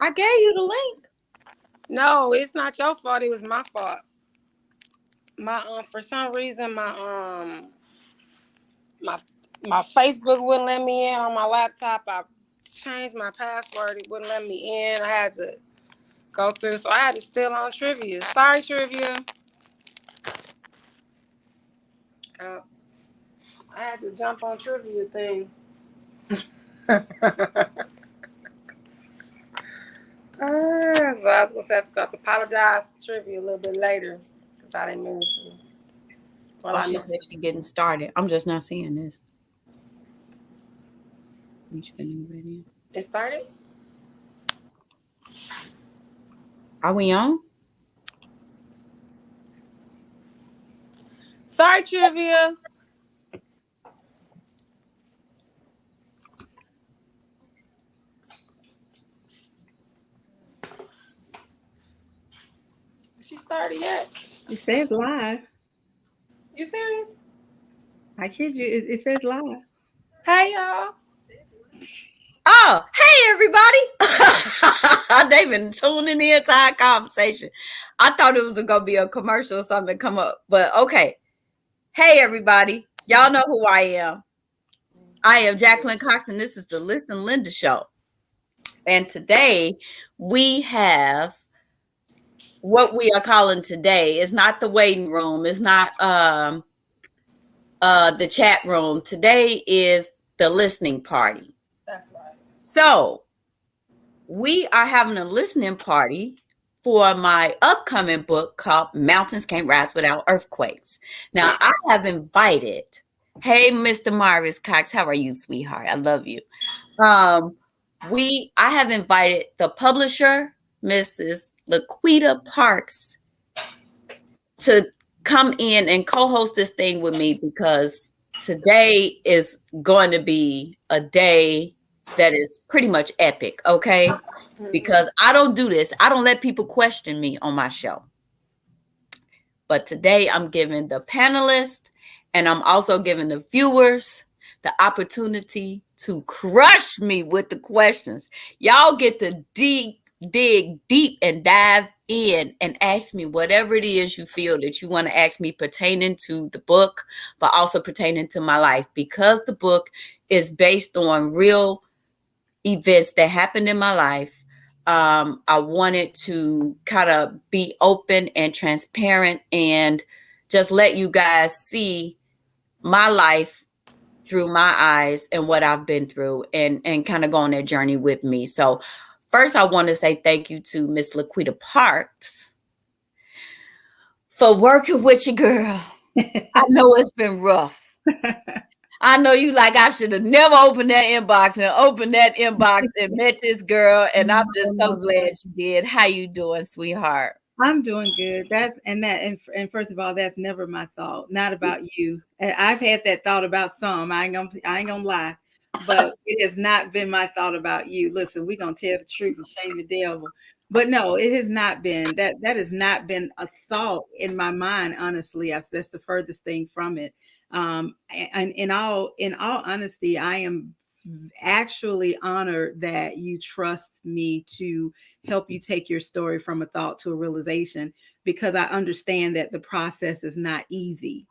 I gave you the link. No, it's not your fault. It was my fault. My for some reason my my Facebook wouldn't let me in on my laptop. I changed my password. It wouldn't let me in. I had to go through, so I had to steal on trivia. Sorry, trivia. Uh, I had to jump on trivia thing. So I was gonna have to apologize to trivia a little bit later because I didn't mean to. Well, Oh, I she know said she getting started. I'm just not seeing this. it started. Are we on? Sorry, trivia. She started yet? It says live. You serious? I kid you. It says live. Hey y'all. Oh, hey everybody. They've been tuning the entire conversation. I thought it was gonna be a commercial or something come up, but okay. Hey everybody. Y'all know who I am. I am Jacqueline Cox, and this is the Listen Linda Show. And today we have what we are calling today is not the waiting room, it's not the chat room. Today is the listening party. That's right. So we are having a listening party for my upcoming book called Mountains Can't Rise Without Earthquakes. Now, I have invited, hey, Mr. Maurice Cox, how are you, sweetheart? I love you. I have invited the publisher, Mrs. Laquita Parks, to come in and co-host this thing with me because today is going to be a day that is pretty much epic, okay? Because I don't do this. I don't let people question me on my show. But today I'm giving the panelists and I'm also giving the viewers the opportunity to crush me with the questions. Y'all get to dig deep and dive in and ask me whatever it is you feel that you want to ask me pertaining to the book, but also pertaining to my life, because the book is based on real events that happened in my life. I wanted to kind of be open and transparent and just let you guys see my life through my eyes and what I've been through, and kind of go on that journey with me. So first, I want to say thank you to Miss Laquita Parks for working with you, girl. I know it's been rough. I know you like, I should have never opened that inbox and met this girl. And I'm just so glad you did. How you doing, sweetheart? I'm doing good. And first of all, that's never my thought. Not about you. And I've had that thought about some. I ain't gonna lie, but it has not been my thought about you. Listen, we're gonna tell the truth and shame the devil. But no, it has not been that. That has not been a thought in my mind. Honestly, that's the furthest thing from it. And in all honesty, I am actually honored that you trust me to help you take your story from a thought to a realization, because I understand that the process is not easy.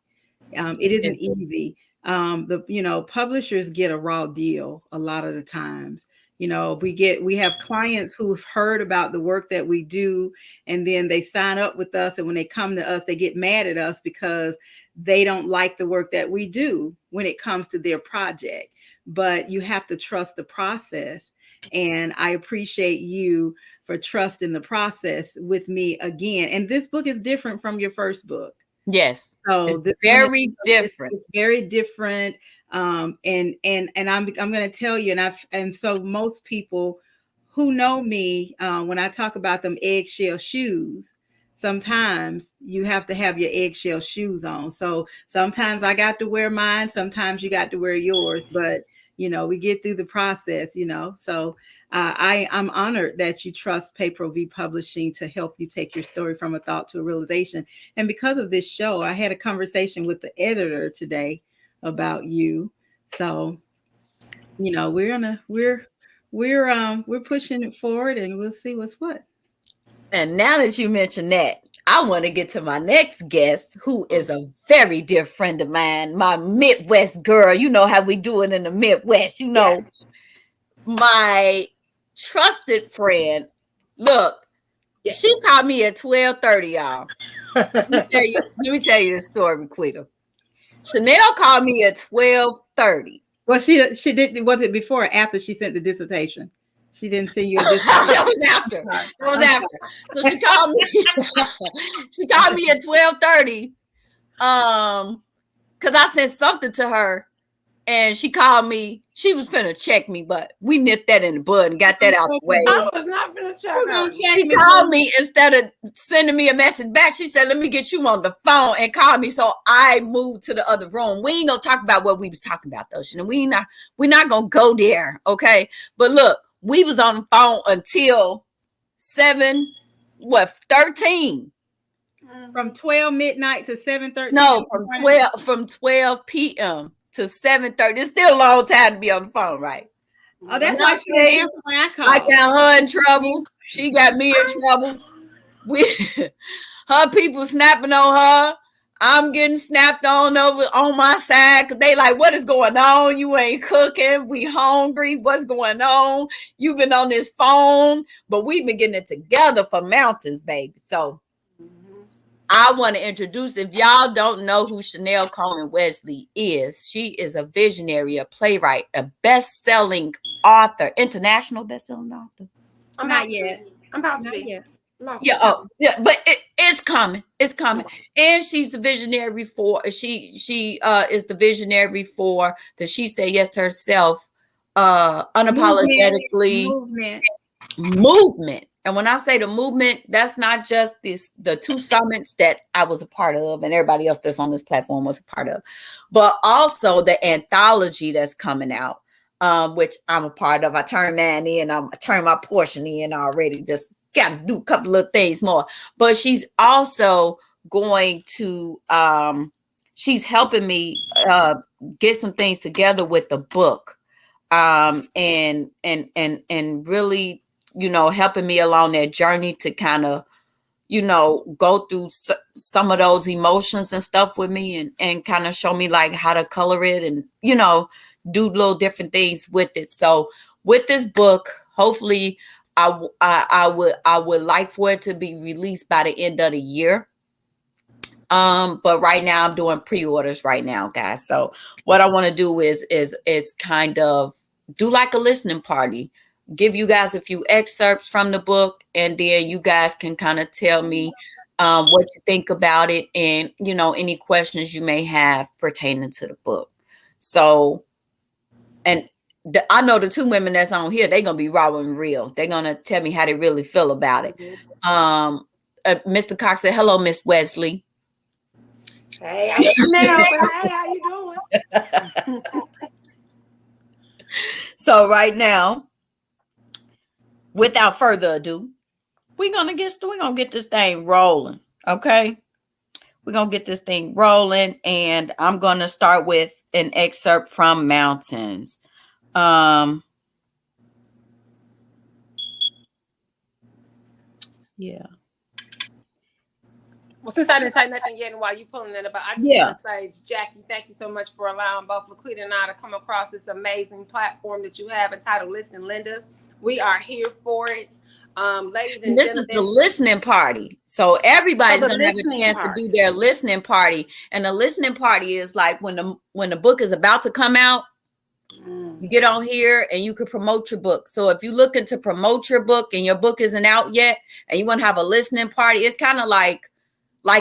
It isn't easy. The publishers get a raw deal a lot of the times. We have clients who've heard about the work that we do, and then they sign up with us, and when they come to us, they get mad at us because they don't like the work that we do when it comes to their project. But you have to trust the process, and I appreciate you for trusting the process with me again. And this book is different from your first book. Yes. So it's this very different. It's very different. And I'm going to tell you, and so most people who know me, when I talk about them eggshell shoes, sometimes you have to have your eggshell shoes on. So sometimes I got to wear mine. Sometimes you got to wear yours, but we get through the process, so I'm honored that you trust PayPro Publishing to help you take your story from a thought to a realization. And because of this show, I had a conversation with the editor today about you. So, we're we're pushing it forward, and we'll see what's what. And now that you mentioned that, I want to get to my next guest, who is a very dear friend of mine, my Midwest girl. You know how we do it in the Midwest. You know, Yes. my trusted friend. Look, Yes. she called me at 12:30, y'all. Let me tell you the story, Quita. Chanel called me at 12:30. Well, she did. Was it before or after she sent the dissertation? She didn't send you a dissertation. That was after. That was after. So she called me. She called me at 12:30. Because I sent something to her, and she called me. She was finna check me, but we nipped that in the bud and got that out the way. I was not finna check her. She called me instead of sending me a message back. She said, "Let me get you on the phone," and called me. So I moved to the other room. We ain't gonna talk about what we was talking about, though. We're not gonna go there, okay? But look, we was on the phone until 13. From 12 midnight to 7:13. No, from 12 p.m. to 7:30. It's still a long time to be on the phone, right? Oh, that's why she didn't answer when I called. I got her in trouble. She got me in trouble. Her people snapping on her. I'm getting snapped on over on my side because they like, what is going on? You ain't cooking. We hungry. What's going on? You've been on this phone, but we've been getting it together for mountains, baby. So I want to introduce, if y'all don't know who Chanel Coleman Wesley is, she is a visionary, a playwright, a best-selling author, international best-selling author. I'm not yet. I'm about to be. Yet. Yeah, but it's coming. It's coming. And she's the visionary for she is the visionary for the She Said Yes to Herself unapologetically movement. And when I say the movement, that's not just the 2 summits that I was a part of and everybody else that's on this platform was a part of, but also the anthology that's coming out, which I'm a part of. I turned mine in. I turned my portion in already. Just got to do a couple of things more. But she's also going to, she's helping me get some things together with the book, and really, you know, helping me along that journey to kind of, you know, go through some of those emotions and stuff with me and kind of show me like how to color it and, you know, do little different things with it. So with this book, hopefully I would like for it to be released by the end of the year. But right now I'm doing pre-orders right now, guys. So what I want to do is kind of do like a listening party. Give you guys a few excerpts from the book, and then you guys can kind of tell me what you think about it and, you know, any questions you may have pertaining to the book. So, and I know the 2 women that's on here, they're going to be raw and real. They're going to tell me how they really feel about it. Mr. Cox said, hello, Miss Wesley. Hey, I'm Chanel, but hey, how you doing? So right now, without further ado, we're gonna get this thing rolling. Okay, we're gonna get this thing rolling, and I'm gonna start with an excerpt from Mountains. Yeah. Well, since I didn't say nothing yet, and while you pulling that about, I just want to say, Jackie, thank you so much for allowing both Laquita and I to come across this amazing platform that you have entitled Listen, Linda. We are here for it. Ladies and gentlemen. This is the listening party. So everybody's going to have a chance to do their listening party. And the listening party is like when the book is about to come out, you get on here and you can promote your book. So if you're looking to promote your book and your book isn't out yet and you want to have a listening party, it's kind of like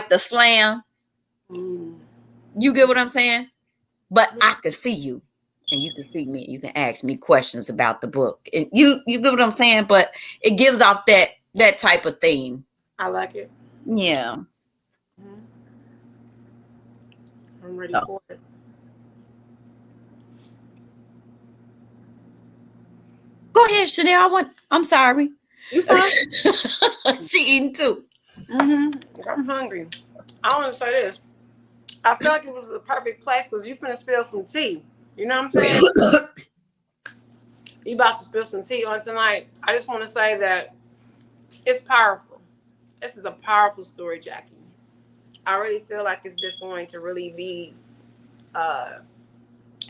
the slam. You get what I'm saying? But I can see you. And you can see me. You can ask me questions about the book. And you get what I'm saying? But it gives off that type of thing. I like it. Yeah. I'm ready for it. Go ahead, Chanel. I'm sorry. You fine? She eating too. I'm hungry. I want to say this. I feel like it was the perfect place because you finna spill some tea. You know what I'm saying? You about to spill some tea on tonight. I just want to say that it's powerful. This is a powerful story, Jackie. I really feel like it's just going to really be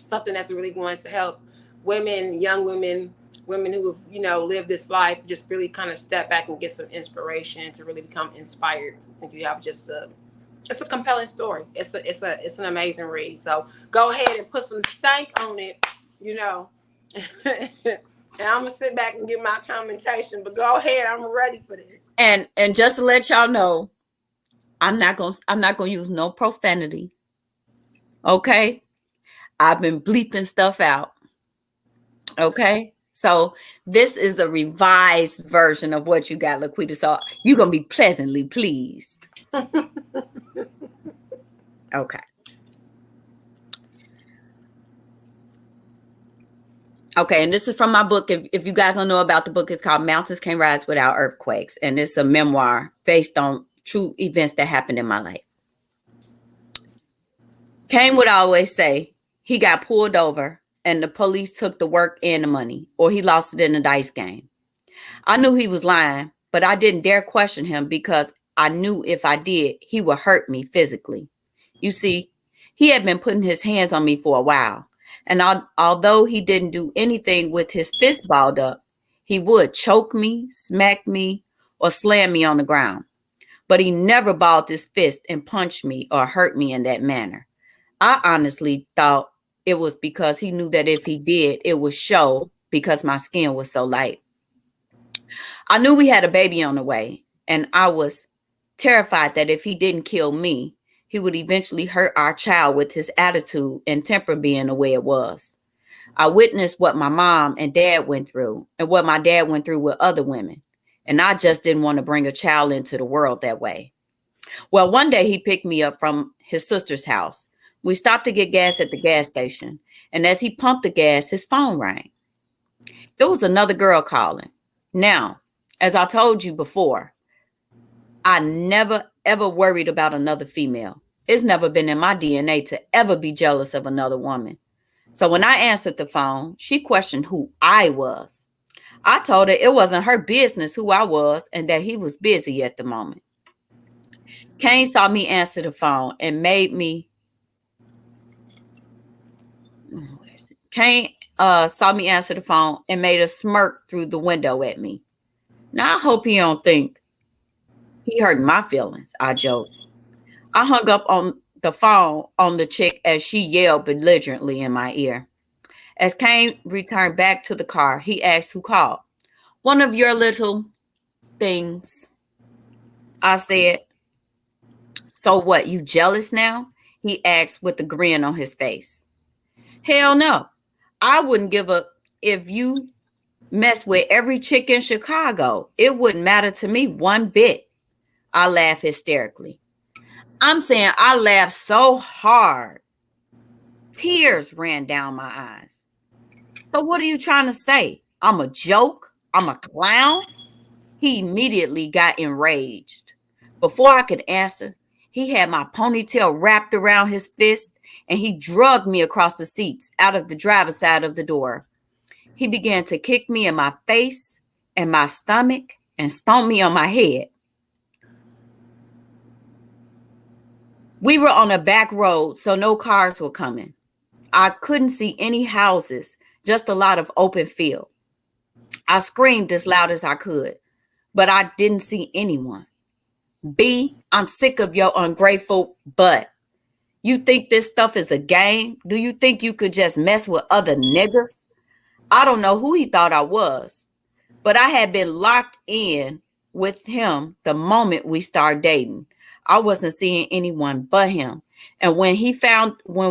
something that's really going to help women, young women, women who have, lived this life, just really kind of step back and get some inspiration to really become inspired. I think you have just it's a compelling story. It's an amazing read. So go ahead and put some stank on it, and I'm gonna sit back and give my commentation. But go ahead, I'm ready for this. And just to let y'all know, I'm not gonna use no profanity. Okay, I've been bleeping stuff out. Okay, so this is a revised version of what you got, Laquita. So you're gonna be pleasantly pleased. Okay. Okay, and this is from my book. If you guys don't know about the book, it's called Mountains Can't Rise Without Earthquakes. And it's a memoir based on true events that happened in my life. Kane would always say he got pulled over and the police took the work and the money, or he lost it in a dice game. I knew he was lying, but I didn't dare question him because I knew if I did, he would hurt me physically. You see, he had been putting his hands on me for a while. And although he didn't do anything with his fist balled up, he would choke me, smack me, or slam me on the ground. But he never balled his fist and punched me or hurt me in that manner. I honestly thought it was because he knew that if he did, it would show because my skin was so light. I knew we had a baby on the way, and I was terrified that if he didn't kill me, he would eventually hurt our child with his attitude and temper being the way it was. I witnessed what my mom and dad went through and what my dad went through with other women. And I just didn't want to bring a child into the world that way. Well, one day he picked me up from his sister's house. We stopped to get gas at the gas station. And as he pumped the gas, his phone rang. It was another girl calling. Now, as I told you before, I never, ever worried about another female. It's never been in my DNA to ever be jealous of another woman. So when I answered the phone, she questioned who I was. I told her it wasn't her business who I was and that he was busy at the moment. Kane saw me answer the phone and made me... Kane saw me answer the phone and made a smirk through the window at me. Now, I hope he don't think he hurt my feelings, I joked. I hung up on the phone on the chick as she yelled belligerently in my ear. As Kane returned back to the car, he asked who called. One of your little things, I said. So what, you jealous now? He asked with a grin on his face. Hell no. I wouldn't give up if you mess with every chick in Chicago. It wouldn't matter to me one bit. I laughed hysterically. I'm saying I laughed so hard. Tears ran down my eyes. So what are you trying to say? I'm a joke? I'm a clown? He immediately got enraged. Before I could answer, he had my ponytail wrapped around his fist and he dragged me across the seats out of the driver's side of the door. He began to kick me in my face and my stomach and stomp me on my head. We were on a back road, so no cars were coming. I couldn't see any houses, just a lot of open field. I screamed as loud as I could, but I didn't see anyone. B, I'm sick of your ungrateful butt. You think this stuff is a game? Do you think you could just mess with other niggas? I don't know who he thought I was, but I had been locked in with him the moment we started dating. I wasn't seeing anyone but him. And when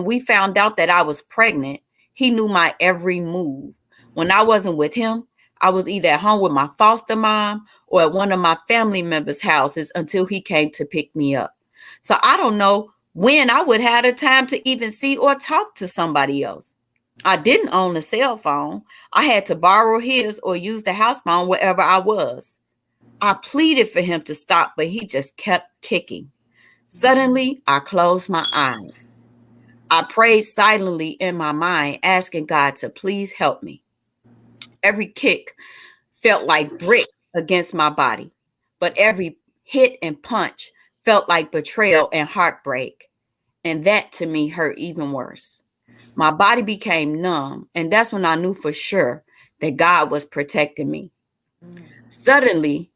we found out that I was pregnant, he knew my every move. When I wasn't with him, I was either at home with my foster mom or at one of my family members' houses until he came to pick me up. So I don't know when I would have the time to even see or talk to somebody else. I didn't own a cell phone. I had to borrow his or use the house phone wherever I was. I pleaded for him to stop, but he just kept kicking. Suddenly, I closed my eyes. I prayed silently in my mind, asking God to please help me. Every kick felt like brick against my body, but every hit and punch felt like betrayal and heartbreak. And that to me hurt even worse. My body became numb, and that's when I knew for sure that God was protecting me. Suddenly,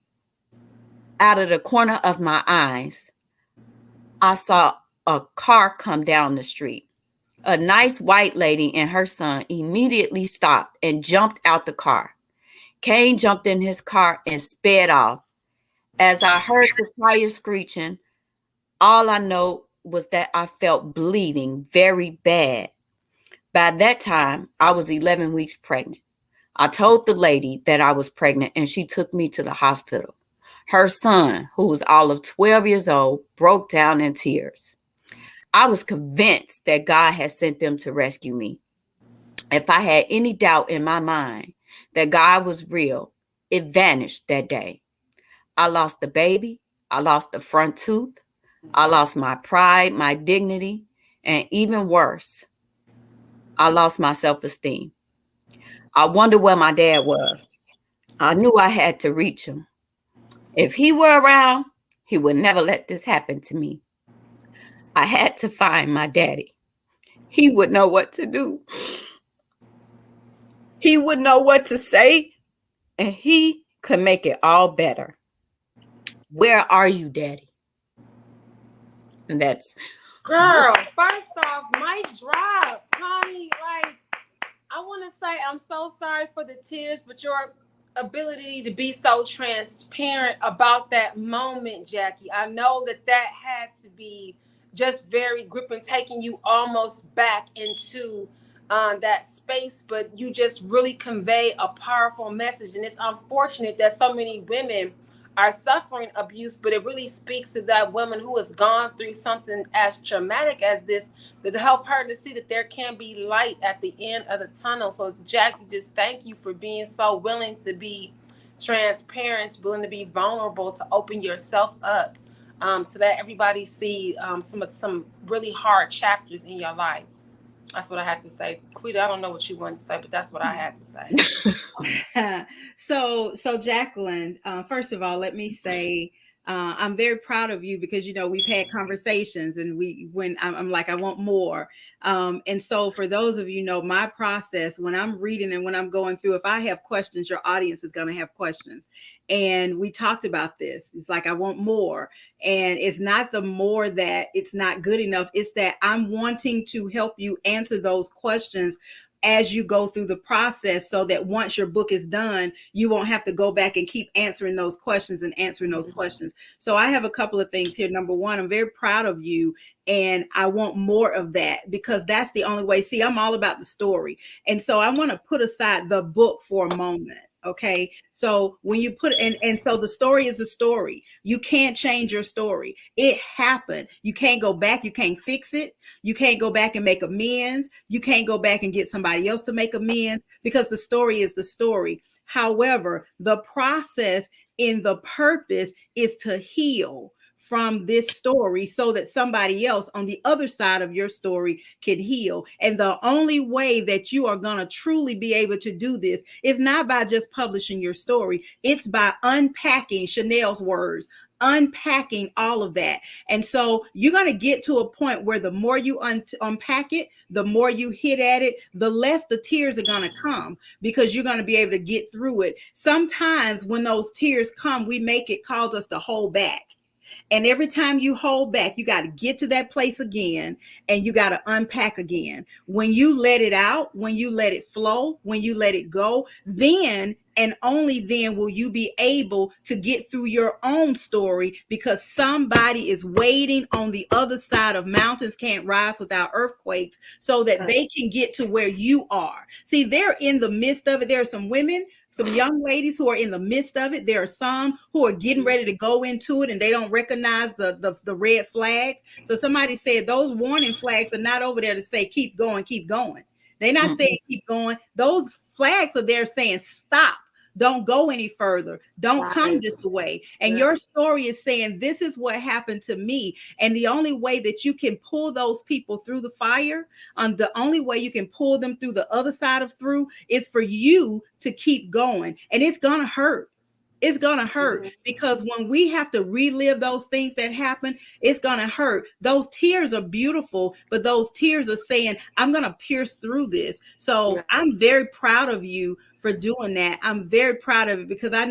out of the corner of my eyes, I saw a car come down the street. A nice white lady and her son immediately stopped and jumped out the car. Kane jumped in his car and sped off. As I heard the tires screeching, all I know was that I felt bleeding very bad. By that time, I was 11 weeks pregnant. I told the lady that I was pregnant and she took me to the hospital. Her son, who was all of 12 years old, broke down in tears. I was convinced that God had sent them to rescue me. If I had any doubt in my mind that God was real, it vanished that day. I lost the baby. I lost the front tooth. I lost my pride, my dignity, and even worse, I lost my self-esteem. I wondered where my dad was. I knew I had to reach him. If he were around, he would never let this happen to me. I had to find my daddy. He would know what to do. He would know what to say, and he could make it all better. Where are you, Daddy? And that's Girl, first off, mic drop, honey. Like, I want to say I'm so sorry for the tears, but your ability to be so transparent about that moment, Jackie, I know that that had to be just very gripping, taking you almost back into that space, but you just really convey a powerful message. And it's unfortunate that so many women are suffering abuse, but it really speaks to that woman who has gone through something as traumatic as this, that help her to see that there can be light at the end of the tunnel. So Jackie, just thank you for being so willing to be transparent, willing to be vulnerable, to open yourself up, so that everybody see some really hard chapters in your life. That's what I had to say. Quita, I don't know what you wanted to say, but that's what I had to say. So Jacqueline, first of all, let me say, I'm very proud of you because, we've had conversations and when I'm like, I want more. And so for those of you my process, when I'm reading and when I'm going through, if I have questions, your audience is going to have questions. And we talked about this. It's like, I want more. And it's not the more that it's not good enough. It's that I'm wanting to help you answer those questions as you go through the process, so that once your book is done, you won't have to go back and keep answering those questions and answering those questions. So I have a couple of things here. Number one, I'm very proud of you. And I want more of that because that's the only way. See, I'm all about the story. And so I want to put aside the book for a moment. Okay. So when you put and so the story is a story. You can't change your story. It happened. You can't go back. You can't fix it. You can't go back and make amends. You can't go back and get somebody else to make amends because the story is the story. However, the process in the purpose is to heal from this story so that somebody else on the other side of your story can heal. And the only way that you are going to truly be able to do this is not by just publishing your story. It's by unpacking Chanel's words, unpacking all of that. And so you're going to get to a point where the more you unpack it, the more you hit at it, the less the tears are going to come because you're going to be able to get through it. Sometimes when those tears come, we make it cause us to hold back. And every time you hold back, you got to get to that place again and you got to unpack again. When you let it out, when you let it flow, when you let it go, then and only then will you be able to get through your own story because somebody is waiting on the other side of mountains can't rise without earthquakes so that they can get to where you are. See, they're in the midst of it. There are some women, some young ladies who are in the midst of it. There are some who are getting ready to go into it and they don't recognize the red flags. So somebody said those warning flags are not over there to say, keep going, keep going. They're not saying keep going. Those flags are there saying, stop. Don't go any further. Don't come Right. this way. And Yeah. your story is saying, this is what happened to me. And the only way that you can pull those people through the fire, the only way you can pull them through the other side of through, is for you to keep going. And it's going to hurt. It's going to hurt, because when we have to relive those things that happen, it's going to hurt. Those tears are beautiful, but those tears are saying, I'm going to pierce through this. So Yeah. I'm very proud of you for doing that. I'm very proud of it, because I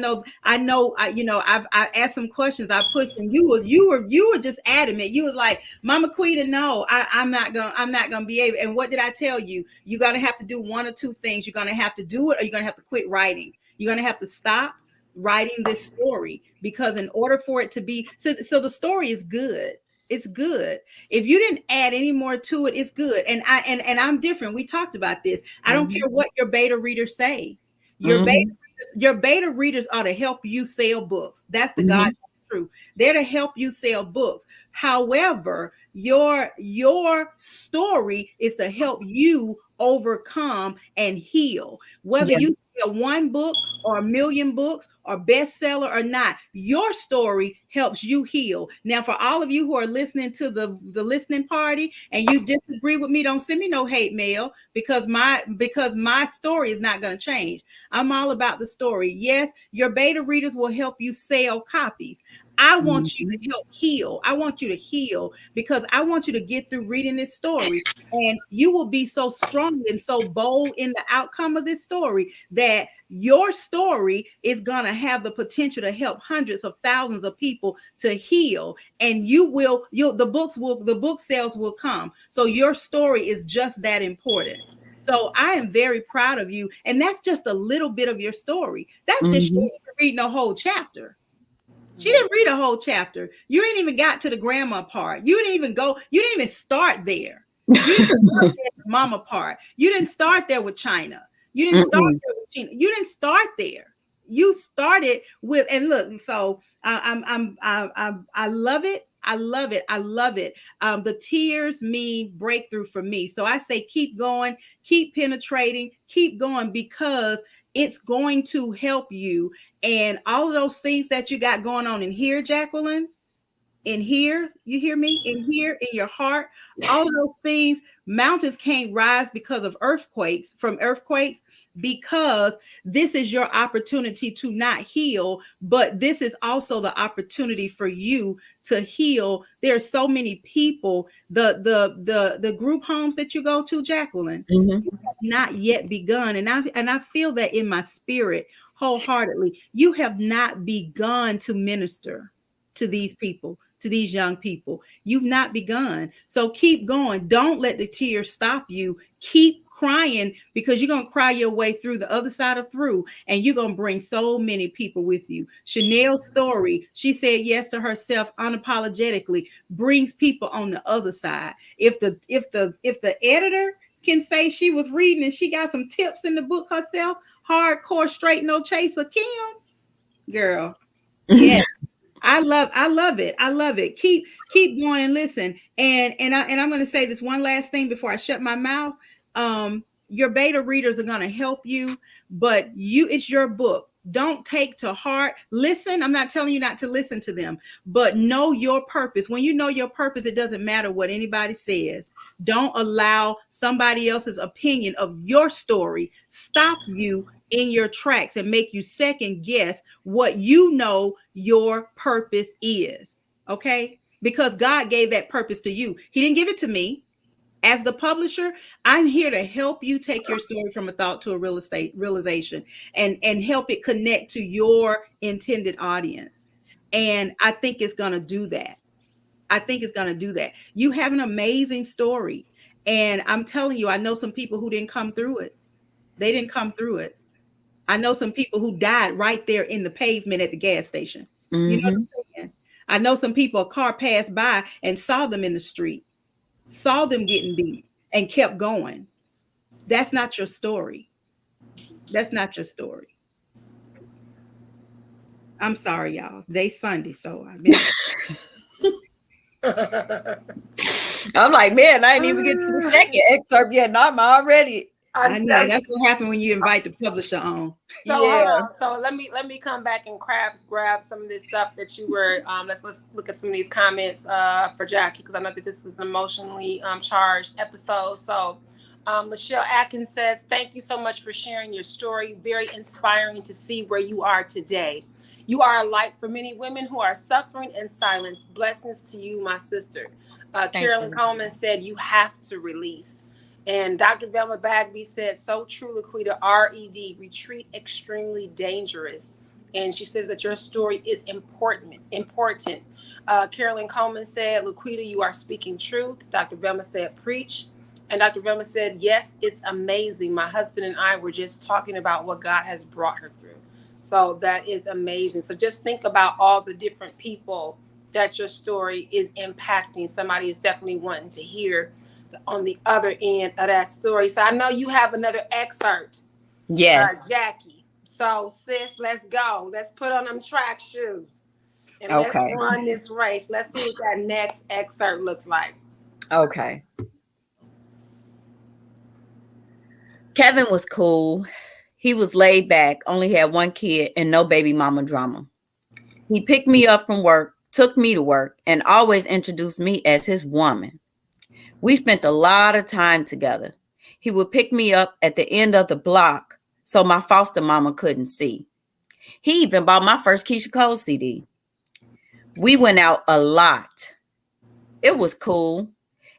asked some questions, I pushed, and you were just adamant. You was like, Mama Quita, no, I'm not gonna be able. And what did I tell you? You're gonna have to do one or two things. You're gonna have to do it, or you're gonna have to quit writing. You're gonna have to stop writing this story, because in order for it to be so the story is good. It's good. If you didn't add any more to it, it's good. And I'm different. We talked about this. I don't care what your beta readers say. Your beta readers ought to help you sell books. That's the God truth. They're to help you sell books. However, your story is to help you overcome and heal. Whether you sell one book or a million books or bestseller or not, your story helps you heal. Now, for all of you who are listening to the listening party and you disagree with me, don't send me no hate mail, because my story is not going to change. I'm all about the story. Yes, your beta readers will help you sell copies. I want you to help heal. I want you to heal, because I want you to get through reading this story, and you will be so strong and so bold in the outcome of this story that your story is going to have the potential to help hundreds of thousands of people to heal. And the book sales will come. So your story is just that important. So I am very proud of you. And that's just a little bit of your story. That's just reading a whole chapter. She didn't read a whole chapter. You ain't even got to the grandma part. You didn't even start there. You didn't start there with mama part. You didn't start there with China. You didn't start there with China. You didn't start there. You started with, and look, so I love it. I love it. I love it. The tears mean breakthrough for me. So I say, keep going, keep penetrating, keep going, because it's going to help you. And all of those things that you got going on in here, Jacqueline, in here, you hear me? In here, in your heart, all of those things, mountains can't rise because of earthquakes, because this is your opportunity to not heal, but this is also the opportunity for you to heal. There's so many people, the group homes that you go to, Jacqueline, you have not yet begun. And I feel that in my spirit wholeheartedly. You have not begun to minister to these people, to these young people. You've not begun. So keep going. Don't let the tears stop you. Keep crying, because you're going to cry your way through the other side of through, and you're going to bring so many people with you. Chanel's story, she said yes to herself unapologetically, brings people on the other side. If the editor can say she was reading and she got some tips in the book herself, hardcore straight no chaser Kim, girl, yes. I love it. I love it. Keep going and listen. And I'm going to say this one last thing before I shut my mouth. Your beta readers are going to help you, but it's your book. Don't take to heart. Listen. I'm not telling you not to listen to them, but know your purpose. When you know your purpose, it doesn't matter what anybody says. Don't allow somebody else's opinion of your story stop you in your tracks and make you second guess what you know your purpose is. Okay? Because God gave that purpose to you. He didn't give it to me. As the publisher, I'm here to help you take your story from a thought to a realization, and help it connect to your intended audience. And I think it's going to do that. You have an amazing story. And I'm telling you, I know some people who didn't come through it. They didn't come through it. I know some people who died right there in the pavement at the gas station. You know what I'm saying? I know some people, a car passed by and saw them in the street, saw them getting beat, and kept going. That's not your story. That's not your story. I'm sorry, y'all. Today's Sunday, so I've been. I'm like, man, I didn't even get to the second excerpt yet, and I'm already I know that's what happened when you invite the publisher on. So hold on. So let me come back and grab some of this stuff that you were. Let's look at some of these comments for Jackie, because I know that this is an emotionally charged episode. So Michelle Atkins says, "Thank you so much for sharing your story. Very inspiring to see where you are today. You are a light for many women who are suffering in silence. Blessings to you, my sister." Carolyn Coleman said, "You have to release." And Dr. Velma Bagby said, "So true, Laquita, RED, retreat extremely dangerous." And she says that your story is important. Carolyn Coleman said, "Laquita, you are speaking truth." Dr. Velma said, "Preach." And Dr. Velma said, "Yes, it's amazing. My husband and I were just talking about what God has brought her through." So that is amazing. So just think about all the different people that your story is impacting. Somebody is definitely wanting to hear on the other end of that story. So I know you have another excerpt. Yes. Jackie. So sis, let's go. Let's put on them track shoes and let's run this race. Let's see what that next excerpt looks like. Okay. Kevin was cool. He was laid back, only had one kid and no baby mama drama. He picked me up from work, took me to work, and always introduced me as his woman. We spent a lot of time together. He would pick me up at the end of the block so my foster mama couldn't see. He even bought my first Keisha Cole CD. We went out a lot. It was cool.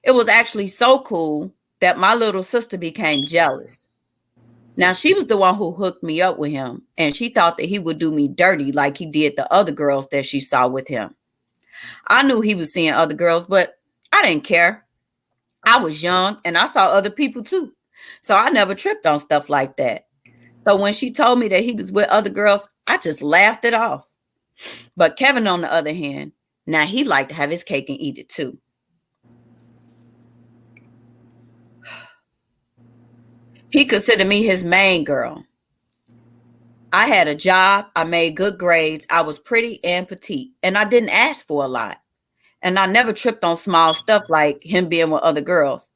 It was actually so cool that my little sister became jealous. Now, she was the one who hooked me up with him, and she thought that he would do me dirty like he did the other girls that she saw with him. I knew he was seeing other girls, but I didn't care. I was young, and I saw other people too. So I never tripped on stuff like that. So when she told me that he was with other girls, I just laughed it off. But Kevin, on the other hand, now he liked to have his cake and eat it too. He considered me his main girl. I had a job, I made good grades, I was pretty and petite, and I didn't ask for a lot. And I never tripped on small stuff like him being with other girls.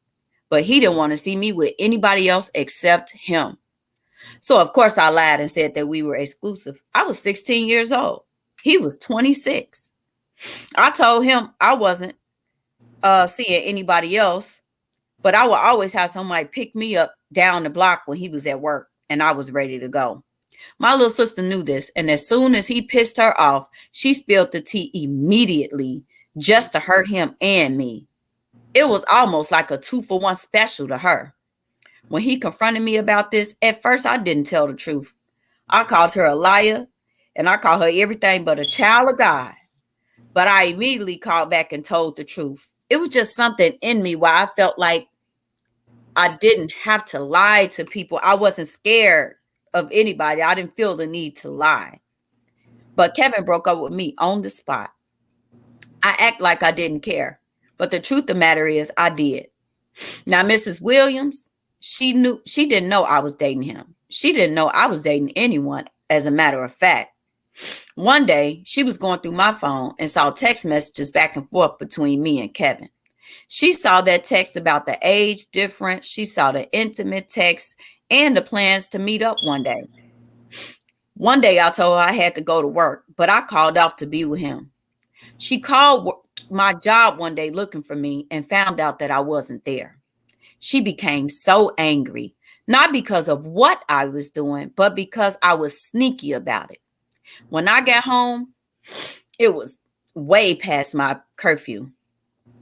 But he didn't want to see me with anybody else except him. So, of course, I lied and said that we were exclusive. I was 16 years old. He was 26. I told him I wasn't seeing anybody else, but I would always have somebody pick me up down the block when he was at work and I was ready to go. My little sister knew this, and as soon as he pissed her off, she spilled the tea immediately just to hurt him and me. It was almost like a 2-for-1 special to her. When he confronted me about this, at first I didn't tell the truth. I called her a liar, and I called her everything but a child of God. But I immediately called back and told the truth. It was just something in me where I felt like I didn't have to lie to people. I wasn't scared of anybody. I didn't feel the need to lie. But Kevin broke up with me on the spot. I act like I didn't care. But the truth of the matter is I did. Now, Mrs. Williams, she didn't know I was dating him. She didn't know I was dating anyone, as a matter of fact. One day, she was going through my phone and saw text messages back and forth between me and Kevin. She saw that text about the age difference. She saw the intimate text and the plans to meet up one day. One day, I told her I had to go to work, but I called off to be with him. She called my job one day looking for me and found out that I wasn't there. She became so angry, not because of what I was doing, but because I was sneaky about it. When I got home, it was way past my curfew.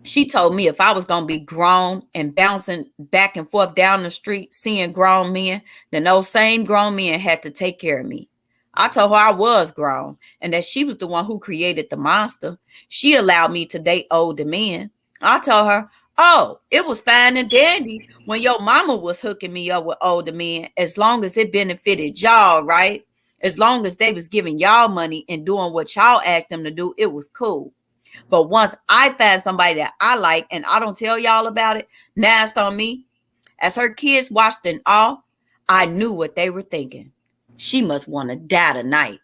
She told me if I was going to be grown and bouncing back and forth down the street, seeing grown men, then those same grown men had to take care of me. I told her I was grown and that she was the one who created the monster. She allowed me to date older men. I told her, oh, it was fine and dandy when your mama was hooking me up with older men, as long as it benefited y'all, right? As long as they was giving y'all money and doing what y'all asked them to do, it was cool. But once I find somebody that I like and I don't tell y'all about it, now it's on me. As her kids watched in awe, I knew what they were thinking. She must want to die tonight.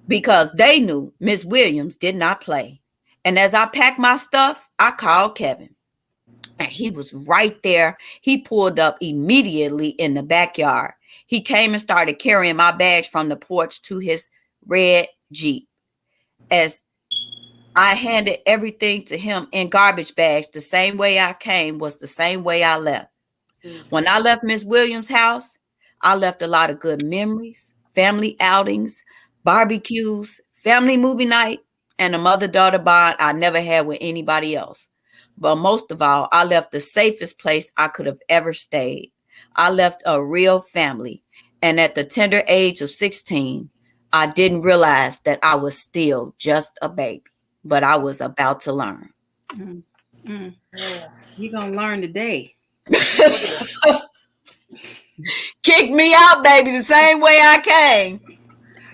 Because they knew Miss Williams did not play. And as I packed my stuff, I called Kevin. And he was right there. He pulled up immediately in the backyard. He came and started carrying my bags from the porch to his red Jeep. As I handed everything to him in garbage bags, the same way I came was the same way I left. When I left Miss Williams' house, I left a lot of good memories, family outings, barbecues, family movie night, and a mother-daughter bond I never had with anybody else. But most of all, I left the safest place I could have ever stayed. I left a real family. And at the tender age of 16, I didn't realize that I was still just a baby, but I was about to learn. Mm, mm. You're going to learn today. Kick me out, baby, the same way I came.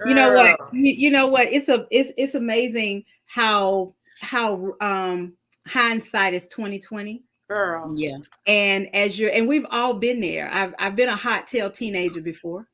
You know what? You know what? It's amazing how hindsight is 2020. Girl. Yeah. And we've all been there. I've been a hot tail teenager before.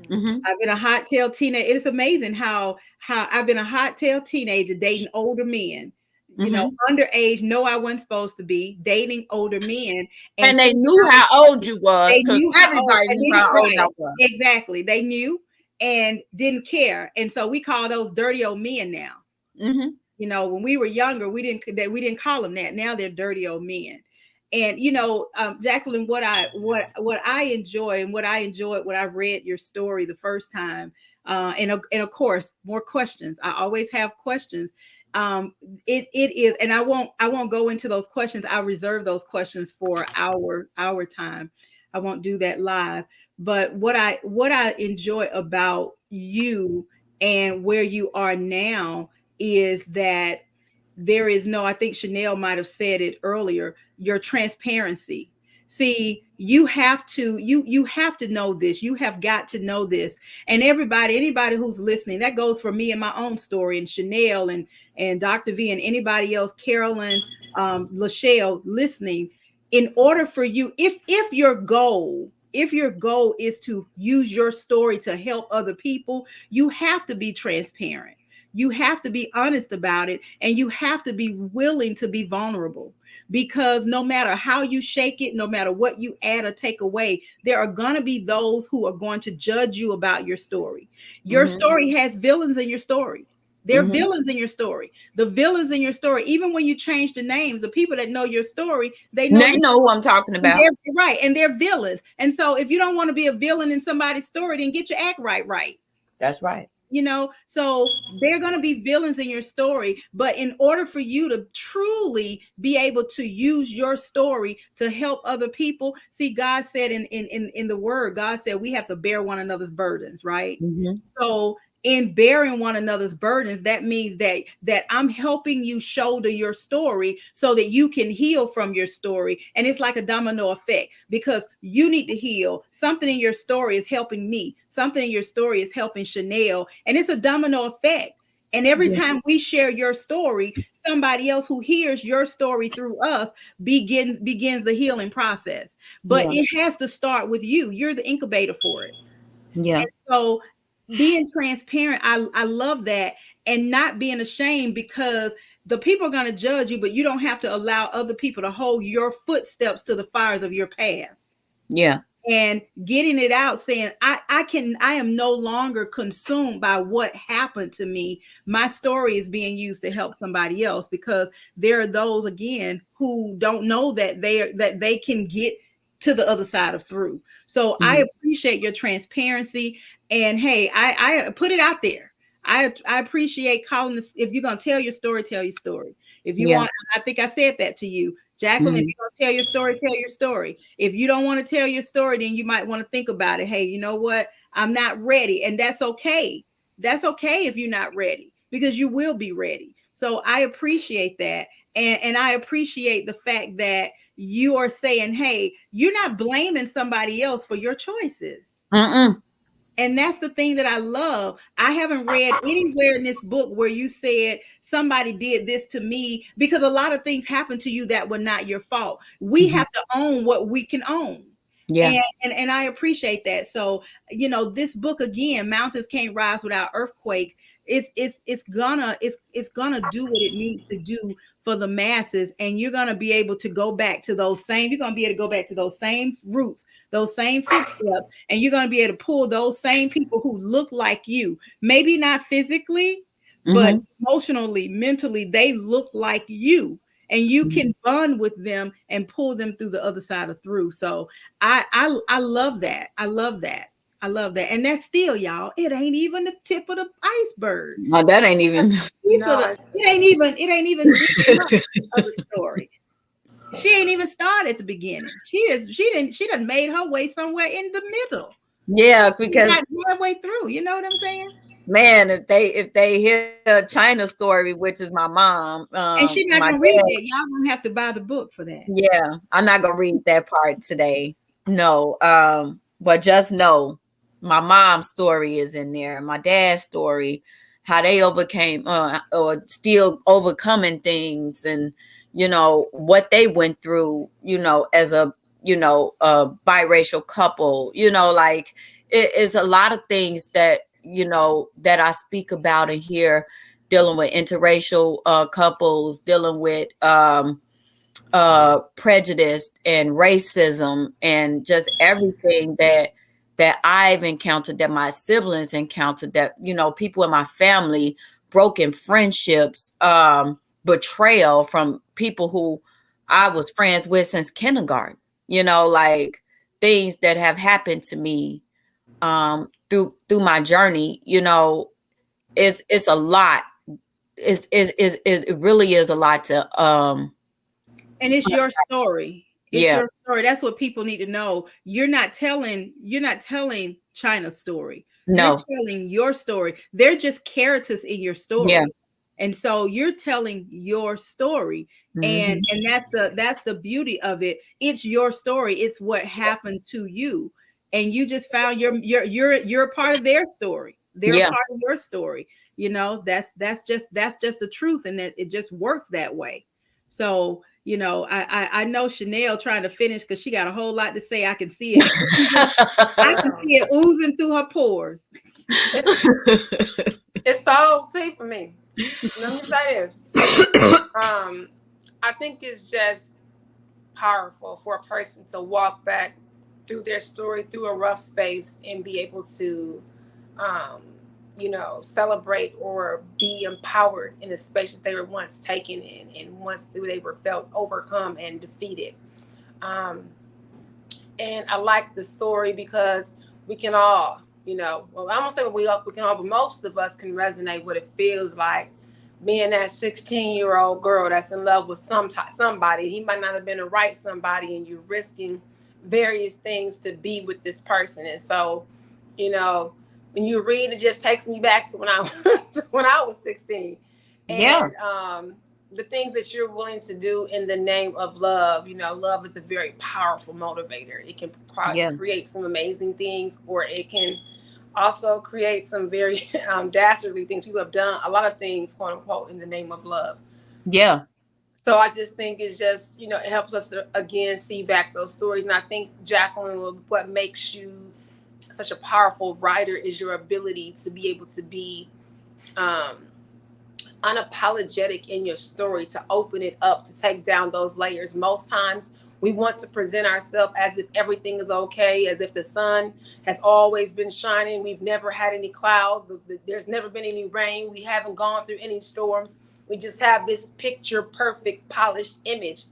Mm-hmm. I've been a hot tail teenager. It's amazing how I've been a hot tail teenager dating older men. You know, underage, no, I wasn't supposed to be dating older men. And they knew how old you was. They knew everybody knew how old I was. Exactly. They knew and didn't care. And so we call those dirty old men now. Mm-hmm. You know, when we were younger, we didn't call them that. Now they're dirty old men. And you know, Jacqueline, what I enjoy and what I enjoyed when I read your story the first time, and of course more questions. I always have questions. It is, and I won't go into those questions. I'll reserve those questions for our time. I won't do that live. But what I enjoy about you and where you are now is that there is no, I think Chanel might have said it earlier, your transparency. See, you have to know this. You have got to know this. And anybody who's listening, that goes for me and my own story, and Chanel and Dr. V and anybody else, Carolyn, Lachelle listening. In order for you, if your goal is to use your story to help other people, you have to be transparent. You have to be honest about it, and you have to be willing to be vulnerable, because no matter how you shake it, no matter what you add or take away, there are going to be those who are going to judge you about your story. Your story has villains in your story. There are villains in your story. The villains in your story, even when you change the names, the people that know your story, they know who I'm talking about. Right. And they're villains. And so if you don't want to be a villain in somebody's story, then get your act right. That's right. You know, so they're going to be villains in your story. But in order for you to truly be able to use your story to help other people, see, God said in the word, God said we have to bear one another's burdens, right? So in bearing one another's burdens, that means that I'm helping you shoulder your story so that you can heal from your story. And it's like a domino effect, because you need to heal. Something in your story is helping me. Something in your story is helping Chanel. And it's a domino effect. And every time we share your story, somebody else who hears your story through us begins the healing process. But it has to start with you. You're the incubator for it. Yeah. And so being transparent, I love that, and not being ashamed, because the people are going to judge you, but you don't have to allow other people to hold your footsteps to the fires of your past. Yeah. And getting it out, saying, I am no longer consumed by what happened to me. My story is being used to help somebody else, because there are those, again, who don't know that they can get to the other side of through. So I appreciate your transparency. And hey, I put it out there. I appreciate calling this. If you're going to tell your story, tell your story. If you want, I think I said that to you, Jacqueline, if you're going to tell your story, tell your story. If you don't want to tell your story, then you might want to think about it. Hey, you know what? I'm not ready. And that's okay. That's okay if you're not ready, because you will be ready. So I appreciate that. And I appreciate the fact that you are saying, hey, you're not blaming somebody else for your choices. And that's the thing that I love. I haven't read anywhere in this book where you said somebody did this to me, because a lot of things happen to you that were not your fault. We have to own what we can own. Yeah. And I appreciate that. So, you know, this book, again, Mountains Can't Rise Without Earthquakes, it's gonna do what it needs to do for the masses, and you're going to be able to go back to those same, you're going to be able to go back to those same roots, those same footsteps, and you're going to be able to pull those same people who look like you, maybe not physically, but emotionally, mentally, they look like you, and you can bond with them and pull them through the other side of through. So I love that. I love that. I love that. And that's still, y'all, it ain't even the tip of the iceberg. No, that ain't even. It ain't even big enough of the story. She ain't even started at the beginning. She done made her way somewhere in the middle. Yeah, because not halfway through. You know what I'm saying? Man, if they hear a China story, which is my mom, and she's not gonna read that. Y'all gonna have to buy the book for that. Yeah, I'm not gonna read that part today. No, but just know my mom's story is in there. My dad's story, how they overcame or still overcoming things, and what they went through. As a a biracial couple. Like it is a lot of things that that I speak about in here, dealing with interracial couples, dealing with prejudice and racism, and just everything that I've encountered, that my siblings encountered, that people in my family, broken friendships, betrayal from people who I was friends with since kindergarten. Like things that have happened to me through my journey. It's a lot. It really is a lot to and it's your story. It's your story. That's what people need to know. You're not telling China's story. No. You're telling your story. They're just characters in your story. Yeah. And so you're telling your story. And that's the beauty of it. It's your story. It's what happened to you. And you just found you're a part of their story. They're a part of your story. That's just the truth, and that it just works that way. So I know Chanel trying to finish because she got a whole lot to say. I can see it. I can see it oozing through her pores. It's the whole tea for me. Let me say this. I think it's just powerful for a person to walk back through their story, through a rough space, and be able to celebrate or be empowered in a space that they were once taken in, and once they were felt overcome and defeated. And I like the story because we can all, well, I won't say we can all, but most of us can resonate what it feels like being that 16-year-old girl that's in love with somebody. He might not have been the right somebody, and you're risking various things to be with this person. And so, when you read, it just takes me back to when I was 16. And the things that you're willing to do in the name of love. Love is a very powerful motivator. It can create some amazing things, or it can also create some very dastardly things. People have done a lot of things, quote unquote, in the name of love. Yeah. So I just think it's just, it helps us to, again, see back those stories. And I think, Jacqueline, what makes you such a powerful writer is your ability to be able to be unapologetic in your story, to open it up, to take down those layers. Most times we want to present ourselves as if everything is okay, as if the sun has always been shining. We've never had any clouds. There's never been any rain. We haven't gone through any storms. We just have this picture perfect, polished image.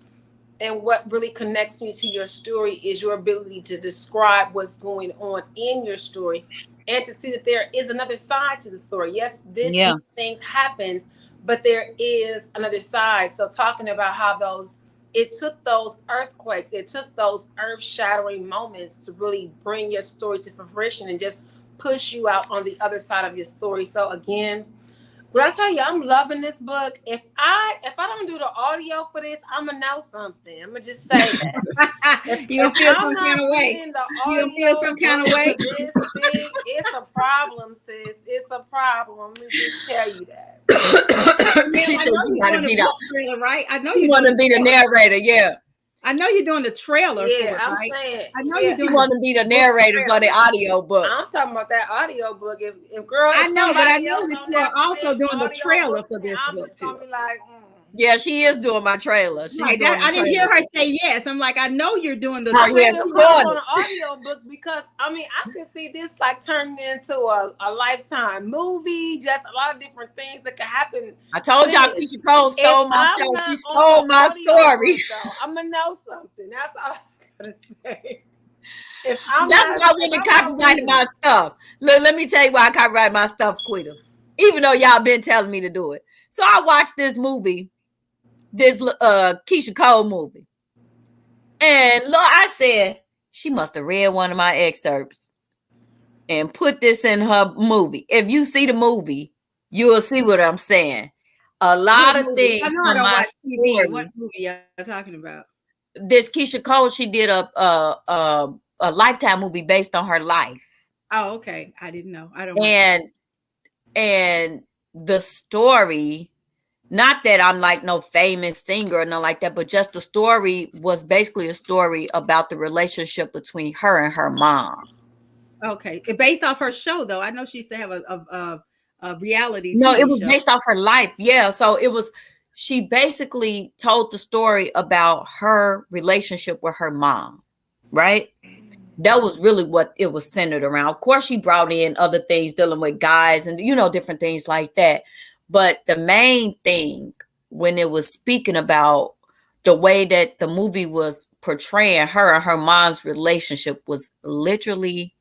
And what really connects me to your story is your ability to describe what's going on in your story, and to see that there is another side to the story. Yes, these things happened, but there is another side. So talking about how it took those earthquakes, it took those earth-shattering moments to really bring your story to fruition and just push you out on the other side of your story. So again, when I tell you I'm loving this book, if I don't do the audio for this, I'm gonna know something. I'm gonna just say that. You don't feel some kind of way. You don't feel some kind of way. This thing, it's a problem, sis. It's a problem. Let me just tell you that. She said you gotta be the trailer, right? I know you want to be the narrator. Yeah. I know you're doing the trailer. Yeah, I'm saying. I know you want to be the narrator for the audio book. I'm talking about that audio book. If girl, I know, but I know that you are also doing the trailer for this I'm book just gonna too. be like, Yeah, she is doing my trailer. She's Right. doing That the I didn't hear trailer. her say yes. I'm like, I know you're doing the Oh, yeah, Playing she them trailer. both doing on it. an audio book because I mean I could see this like turning into a lifetime movie, just a lot of different things that could happen. I told y'all Sis, Keisha Cole if stole my I'm show. She not on the stole my audio story. book though, I'm gonna know something. That's all I gotta say. If I'm That's not, why I if went to I'm not copyright reading my it, stuff. Let me tell you why I copyright my stuff, Quita. Even though y'all been telling me to do it. So I watched this movie, this Keisha Cole movie. And look, I said, she must have read one of my excerpts and put this in her movie. If you see the movie, you'll see what I'm saying. A What lot of movie? I things know I from don't my watch TV. What story. movie y'all talking about? This Keisha Cole, she did a Lifetime movie based on her life. Oh, okay. I didn't know. I don't watch it. And the story, not that I'm like no famous singer or nothing like that, but just the story was basically a story about the relationship between her and her mom. Okay. It based off her show though. I know she used to have a reality No, it TV was show. based off her life. Yeah. So it was, she basically told the story about her relationship with her mom, right? That was really what it was centered around. Of course, she brought in other things dealing with guys and, different things like that. But the main thing when it was speaking about the way that the movie was portraying her and her mom's relationship was literally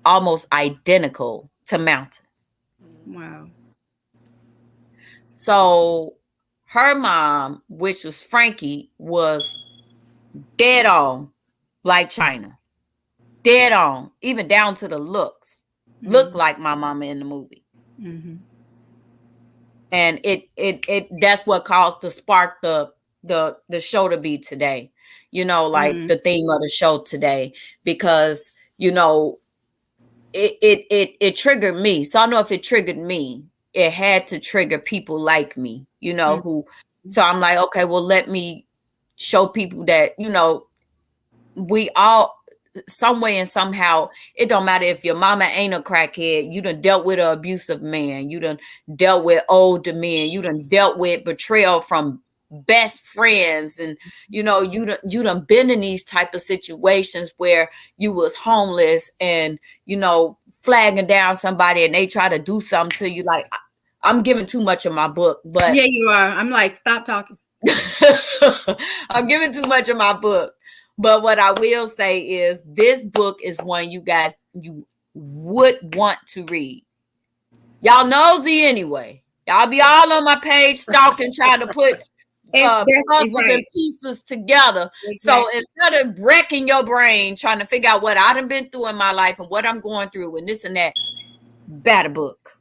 almost identical to Mountains. Wow. So her mom, which was Frankie, was dead on like China. Dead on, even down to the looks. Looked like my mama in the movie. Mm-hmm. And it that's what caused to spark the show to be today. Like the theme of the show today, because it triggered me. So I know if it triggered me, it had to trigger people like me, who, so I'm like, okay, well, let me show people that, we all, some way and somehow, it don't matter if your mama ain't a crackhead, you done dealt with an abusive man, you done dealt with older men, you done dealt with betrayal from best friends, and you done been in these type of situations where you was homeless and flagging down somebody and they try to do something to you. Like, I'm giving too much of my book, but yeah, you are. I'm like, stop talking. I'm giving too much of my book. But what I will say is this book is one you would want to read. Y'all nosy anyway. Y'all be all on my page stalking, trying to put puzzles right. and pieces together. Exactly. So instead of wrecking your brain trying to figure out what I done been through in my life and what I'm going through and this and that, better book.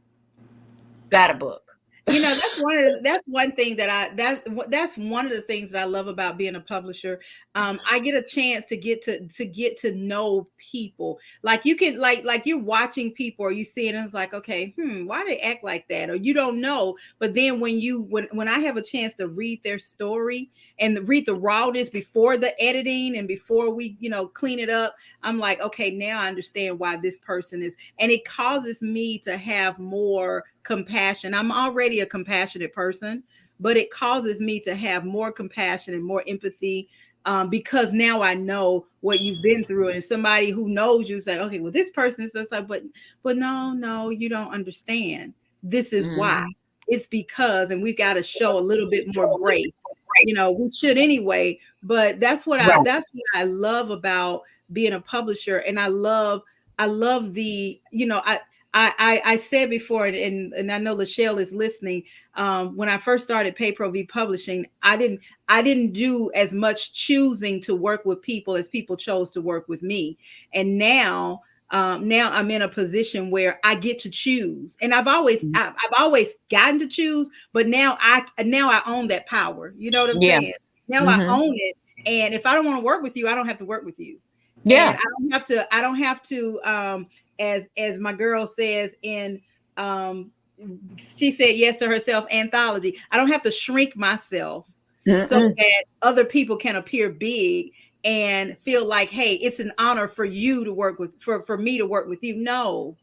Better book. That's one thing that's one of the things that I love about being a publisher. I get a chance to get to know people. Like you can like you're watching people or you see it and it's like, okay, why they act like that? Or you don't know. But then when I have a chance to read their story and read the rawness before the editing and before we, clean it up, I'm like, okay, now I understand why this person is, and it causes me to have more compassion. I'm already a compassionate person, but it causes me to have more compassion and more empathy, because now I know what you've been through. And somebody who knows you say, okay, well, this person is just like, but no, you don't understand. This is why. It's because, and we've got to show a little bit more grace. We should anyway, but that's what I love about being a publisher. And I love the, I said before, and I know Lachelle is listening. When I first started T.R.I.V.I.A Publishing, I didn't do as much choosing to work with people as people chose to work with me. And now I'm in a position where I get to choose, and I've always gotten to choose, but now I own that power. You know what I'm saying? Now I own it, and if I don't want to work with you, I don't have to work with you. Yeah, and I don't have to. As my girl says in she said yes to herself anthology, I don't have to shrink myself so that other people can appear big and feel like, hey, it's an honor for you to work with, for me to work with you. No,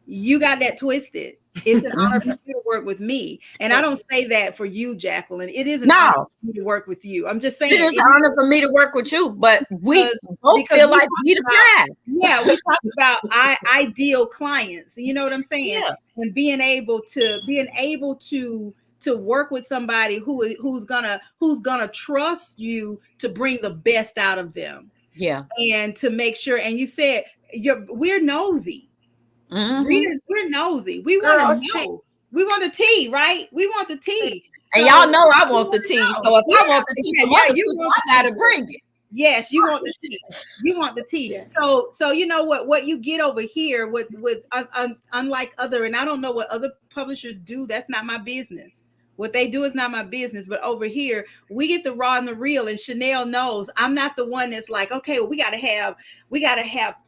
you got that twisted. It's an honor for you to work with me. And I don't say that for you, Jacqueline. It is an honor for me to work with you. I'm just saying. It is an honor for me to work with you, but we both feel like we the prize. Yeah, we talk about ideal clients. You know what I'm saying? Yeah. And being able to work with somebody who's gonna trust you to bring the best out of them. Yeah. And to make sure, and you said we're nosy. Readers, we're nosy. We want to know. We want the tea, right? We want the tea. And y'all know I want the tea. So if I want the tea from other people, I gotta bring it. Yes, you want the tea. You want the tea. Yeah. So you know what you get over here with unlike other, and I don't know what other publishers do. That's not my business. What they do is not my business. But over here, we get the raw and the real. And Chanel knows I'm not the one that's like, okay, well, we gotta have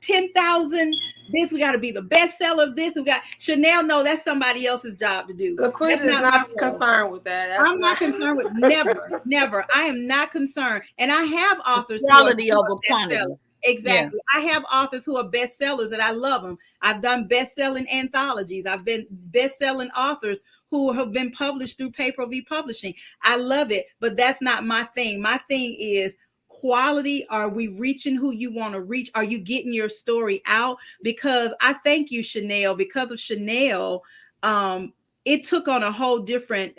10,000. This, we got to be the bestseller of this. We got Chanel. No, that's somebody else's job to do. LaQuita is not concerned with that. I'm not concerned with never. I am not concerned. And I have authors quality over quantity. Exactly. Yeah. I have authors who are bestsellers and I love them. I've done best-selling anthologies. I've been best-selling authors who have been published through T.R.I.V.I.A publishing. I love it, but that's not my thing. My thing is quality. Are we reaching who you want to reach? Are you getting your story out? Because I thank you, Chanel. Because of Chanel, it took on a whole different.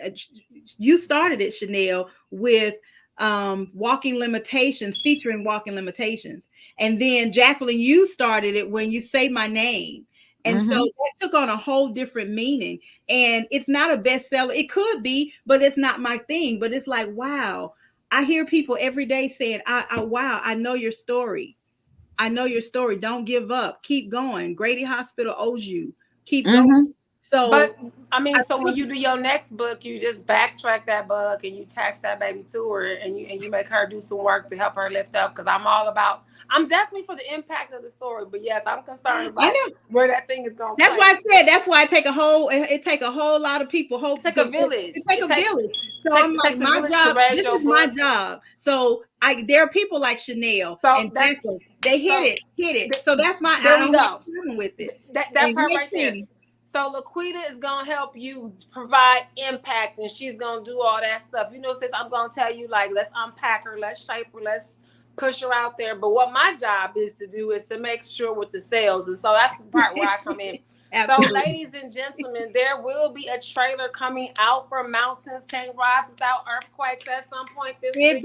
You started it, Chanel, with Walking Limitations, featuring Walking Limitations, and then Jacqueline, you started it when You Say My Name. And so that took on a whole different meaning. And it's not a bestseller. It could be, but it's not my thing. But it's like, wow. I hear people every day saying, wow, I know your story. I know your story. Don't give up. Keep going. Grady Hospital owes you. Keep going. So, but I mean, so when you do your next book, you just backtrack that book and you attach that baby to her and you make her do some work to help her lift up. Because I'm definitely for the impact of the story, but yes, I'm concerned about where that thing is going. That's why I said. That's why it take a whole lot of people. It take a village. It take a village. So I'm like, my job. This is my job. So there are people like Chanel and Jacqueline. They hit it. So that's my. I don't have a problem with it. That part right there. So LaQuita is gonna help you provide impact, and she's gonna do all that stuff. You know, sis, I'm gonna tell you, like, let's unpack her, let's shape her, let's push her out there. But what my job is to do is to make sure with the sales. And so that's the part where I come in. So ladies and gentlemen, there will be a trailer coming out for Mountains Can't Rise Without Earthquakes at some point this week.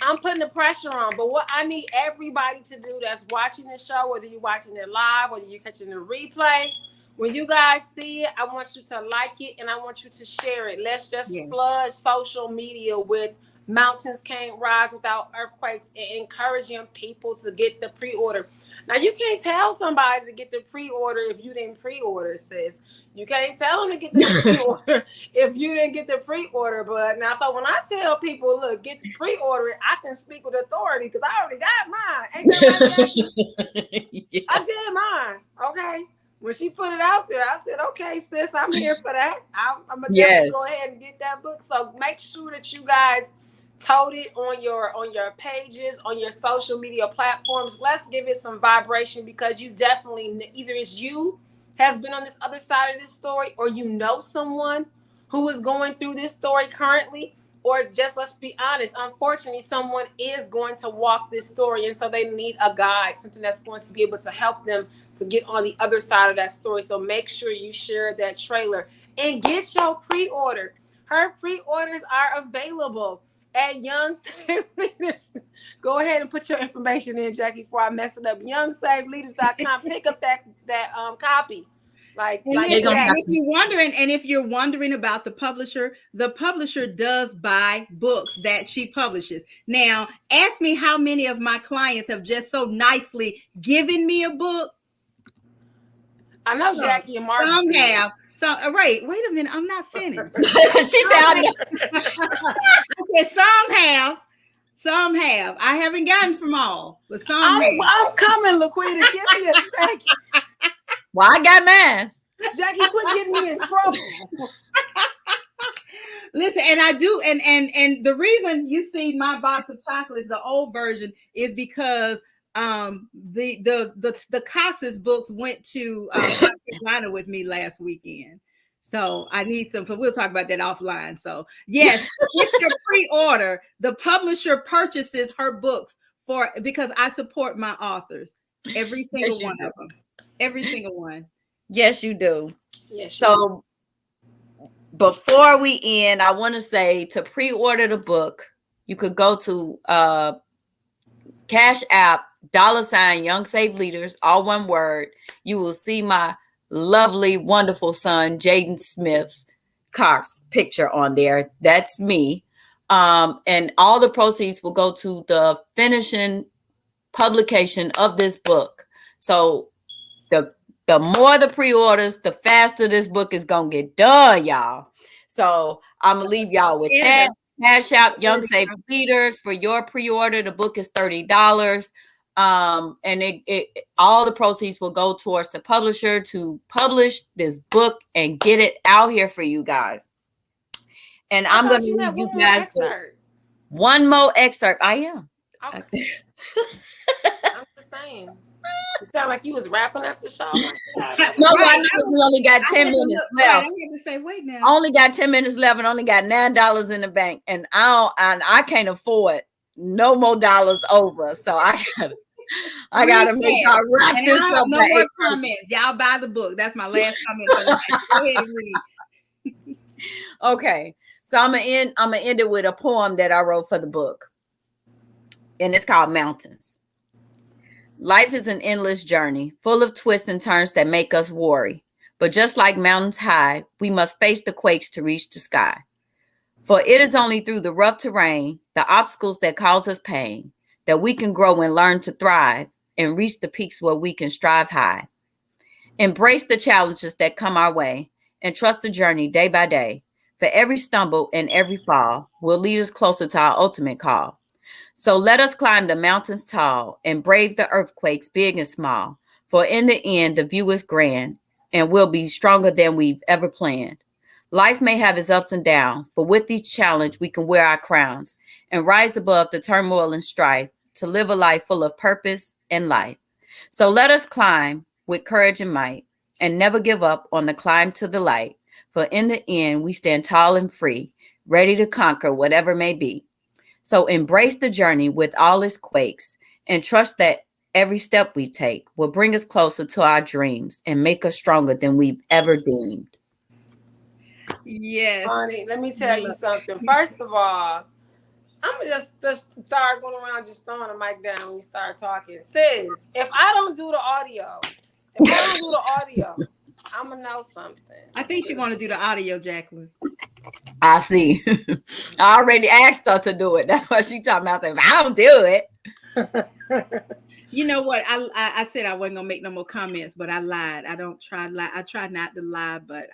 I'm putting the pressure on. But what I need everybody to do that's watching the show, whether you're watching it live, whether you're catching the replay, when you guys see it, I want you to like it and I want you to share it. Let's just flood social media with Mountains Can't Rise Without Earthquakes and encouraging people to get the pre-order. Now, you can't tell somebody to get the pre-order if you didn't pre-order, sis. You can't tell them to get the pre-order if you didn't get the pre-order. But now, so when I tell people, look, get the pre-order, I can speak with authority because I already got mine. Ain't that right? Yeah. I did mine. Okay. When she put it out there, I said, okay, sis, I'm here for that. I'm going to definitely go ahead and get that book. So make sure that you guys tote it on your pages, on your social media platforms. Let's give it some vibration because you definitely, either it's you has been on this other side of this story or you know someone who is going through this story currently, or just, let's be honest, unfortunately, someone is going to walk this story. And so they need a guide, something that's going to be able to help them to get on the other side of that story. So make sure you share that trailer and get your pre-order. Her pre-orders are available at Young Save Leaders. Go ahead and put your information in, Jackie, before I mess it up. YoungSaveLeaders.com. Pick up that copy. If you're wondering about the publisher does buy books that she publishes. Now, ask me how many of my clients have just so nicely given me a book. I know Jackie and Mark. Some have. So, wait a minute. I'm not finished. She said, okay, some have. I haven't gotten from all, but some have. I'm coming, LaQuita. Give me a second. Well, I got mine. Jackie, quit getting me in trouble. Listen, and I do, and the reason you see my box of chocolates, the old version, is because the Cox's books went to Carolina with me last weekend. So I need some, but we'll talk about that offline. So yes, get your pre-order. The publisher purchases her books because I support my authors. Every single Yes, you one do. of them. Every single one. Yes, you do. Yes, you So before we end, I want to say to pre-order the book, you could go to Cash App, $ Young Save Leaders, all one word. You will see my lovely, wonderful son, Jaden Smith's Cox picture on there. That's me. And all the proceeds will go to the finishing publication of this book. So the more the pre-orders, the faster this book is gonna get done, y'all. So I'm gonna leave y'all with that. Cash out Young Save Leaders for your pre-order. The book is $30. And it all the proceeds will go towards the publisher to publish this book and get it out here for you guys. And I'm gonna leave you guys with one more excerpt. I am. Okay. I'm just saying. You sound like you was wrapping up the show. No, right. We only got 10 minutes left. I had to say, wait now. Only got 10 minutes left and only got $9 in the bank. And I can't afford no more dollars over. So I gotta make sure I wrap this up. No more comments. Y'all buy the book. That's my last comment for the night. Go ahead and read. Okay. So I'm gonna end it with a poem that I wrote for the book. And it's called Mountains. Life is an endless journey, full of twists and turns that make us worry. But just like mountains high, we must face the quakes to reach the sky. For it is only through the rough terrain, the obstacles that cause us pain, that we can grow and learn to thrive and reach the peaks where we can strive high. Embrace the challenges that come our way and trust the journey day by day. For every stumble and every fall will lead us closer to our ultimate call. So let us climb the mountains tall and brave the earthquakes big and small. For in the end, the view is grand and we'll be stronger than we've ever planned. Life may have its ups and downs, but with each challenge, we can wear our crowns and rise above the turmoil and strife to live a life full of purpose and life. So let us climb with courage and might and never give up on the climb to the light. For in the end, we stand tall and free, ready to conquer whatever may be. So embrace the journey with all its quakes and trust that every step we take will bring us closer to our dreams and make us stronger than we've ever deemed. Yes. Honey, let me tell you something. First of all, I'm just start going around just throwing the mic down when you start talking. Sis, if I don't do the audio, I'm gonna know something. I think she want to do the audio, Jacqueline. I see. I already asked her to do it. That's what she talking about. Saying, I don't do it. You know what? I said I wasn't gonna make no more comments, but I lied. I don't try lie. I try not to lie, but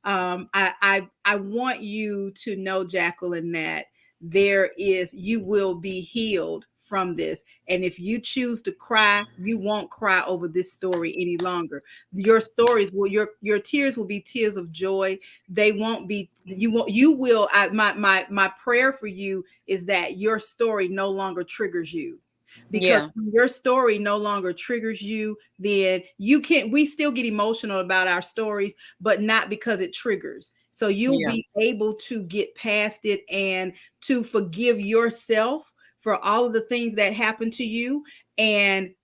I lied. I want you to know, Jacqueline, that you will be healed from this. And if you choose to cry, you won't cry over this story any longer. Your stories will, your tears will be tears of joy. They won't be, my prayer for you is that your story no longer triggers you. Because when your story no longer triggers you, then we still get emotional about our stories, but not because it triggers. So you'll be able to get past it and to forgive yourself for all of the things that happened to you, and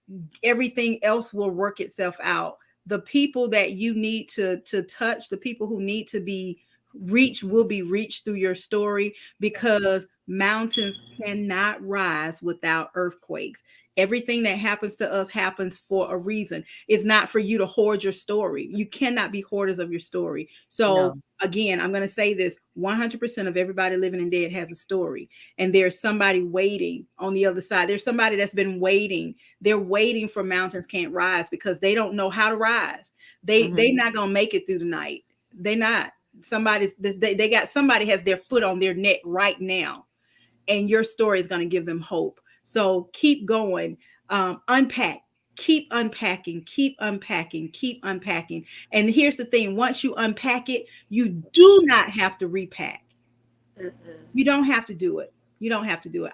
everything else will work itself out. The people that you need to touch, the people who need to be reached will be reached through your story, because mountains cannot rise without earthquakes. Everything that happens to us happens for a reason. It's not for you to hoard your story. You cannot be hoarders of your story. So again, I'm going to say this: 100% of everybody living and dead has a story, and there's somebody waiting on the other side. There's somebody that's been waiting. They're waiting for mountains can't rise because they don't know how to rise. They're not going to make it through the night. They're not. Somebody has their foot on their neck right now, and your story is going to give them hope. So keep going. Keep unpacking. And here's the thing: once you unpack it, you do not have to repack. You don't have to do it.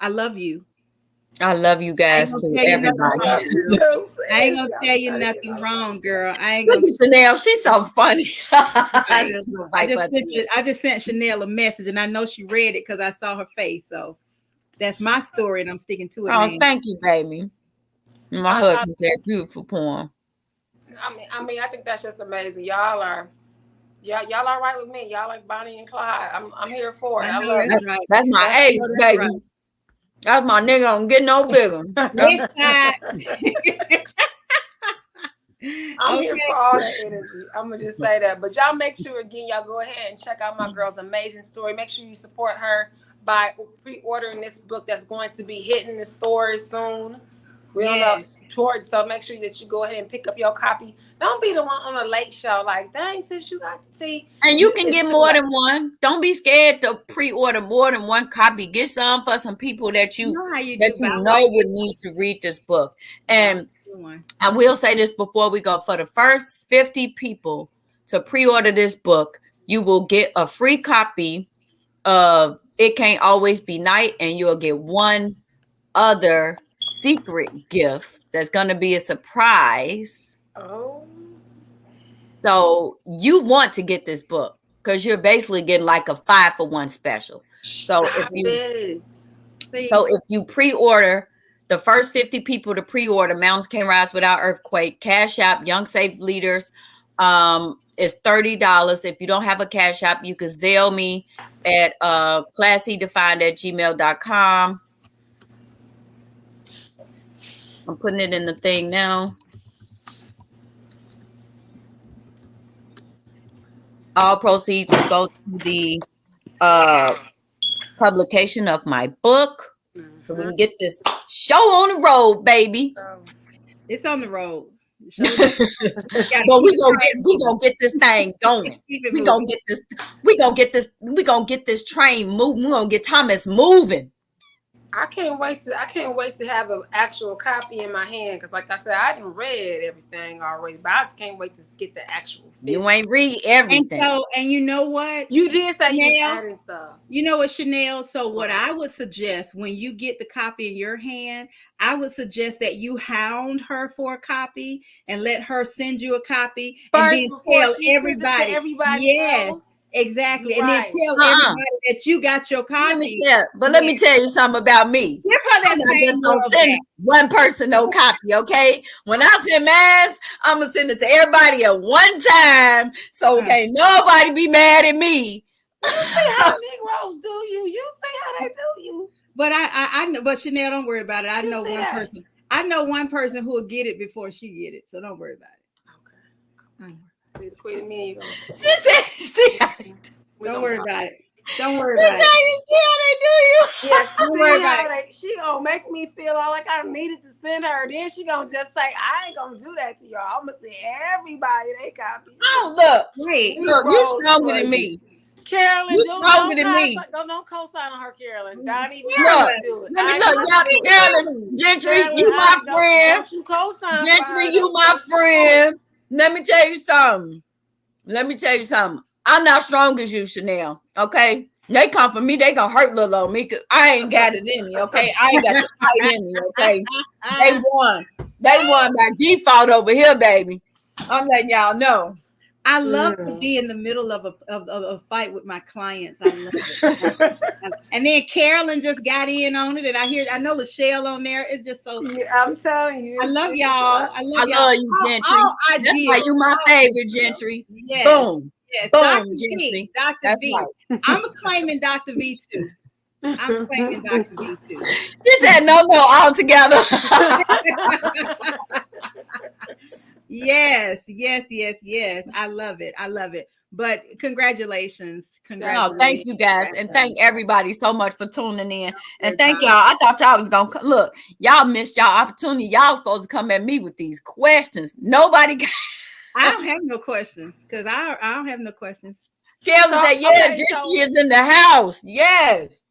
I love you. I love you guys too, everybody. I ain't gonna tell you nothing wrong, girl. I ain't Look gonna. at Chanel, she's so funny. I just sent Chanel a message, and I know she read it because I saw her face. So that's my story, and I'm sticking to it. Oh, man. thank you, baby. My husband said beautiful poem. I mean, I think that's just amazing. Y'all all right with me. Y'all like Bonnie and Clyde. I'm here for it. I love it. Right. That's my age, baby. Right. That's my nigga. Don't get no bigger. I'm here for all that energy. I'm gonna just say that. But y'all make sure again, y'all go ahead and check out my girl's amazing story. Make sure you support her by pre-ordering this book that's going to be hitting the stores soon. We don't know toward, so make sure that you go ahead and pick up your copy. Don't be the one on the late show like, dang, sis, you got the tea. And you can get more than one. Don't be scared to pre-order more than one copy. Get some for some people that you know would need to read this book. And I will say this before we go: for the first 50 people to pre-order this book, you will get a free copy of It Can't Always Be Night, and you'll get one other secret gift that's going to be a surprise. Oh. So you want to get this book because you're basically getting like a 5-for-1 special. So if you pre-order, the first 50 people to pre-order Mountains Can't Rise Without Earthquake, Cash App, Young Safe Leaders, is $30. If you don't have a Cash App, you can Zelle me at classydefined@gmail.com. I'm putting it in the thing now. All proceeds will go to the publication of my book. So we can get this show on the road, baby. It's on the road. But we gonna get this thing going. We gonna get this train moving. We're gonna get Thomas moving. I can't wait to have an actual copy in my hand, because like I said, I didn't read everything already, but I just can't wait to get the actual You ain't read everything. And you know what? You did say you was adding stuff. You know what, Chanel? So what I would suggest when you get the copy in your hand, I would suggest that you hound her for a copy and let her send you a copy and then tell everybody. Else. Exactly. And then tell everybody that you got your copy. Let me tell you something about me. Give her that I'm gonna send one person no copy, okay? When I send mine, I'm gonna send it to everybody at one time. So okay, nobody be mad at me. You see how Negroes do you. You see how they do you. But I know, but Chanel, don't worry about it. I know one person. I know one person who will get it before she get it. So don't worry about it. Okay. See the queen of me. She said, don't worry about it. Don't worry about it. See how they do you? Yes, don't worry about it. She gonna make me feel all like I needed to send her. Then she gonna just say, I ain't gonna do that to y'all. I'm gonna send everybody they copy. Oh, look. Wait. Look, you stronger than me. Carolyn, you stronger than me. Don't co-sign on her, Carolyn. Donnie, do it. Carolyn, Gentry, you my friend. Don't you co-sign? Gentry, you my friend. Let me tell you something. I'm not strong as you, Chanel. Okay? They come for me, they gonna hurt little old me because I ain't got it in me, okay? I ain't got the fight in me, okay? They won by default over here, baby. I'm letting y'all know. I love to be in the middle of a fight with my clients. I love it. And then Carolyn just got in on it, and I know Lachelle on there. It's just so. Yeah, I'm telling you. I love y'all. I love you, Gentry. That's why you my favorite, Gentry. Yes. Boom. Yes. Boom, Dr. Gentry. V. Dr. V. Right. I'm claiming Dr. V too. I'm claiming Dr. V too. She said no all together. Yes. I love it. But congratulations. No, thank you guys. And thank everybody so much for tuning in. And thank y'all. I thought y'all was going to look. Y'all missed y'all opportunity. Y'all supposed to come at me with these questions. Nobody got. I don't have no questions because I don't have no questions. Carolyn said, Gentry is in the house. Yes.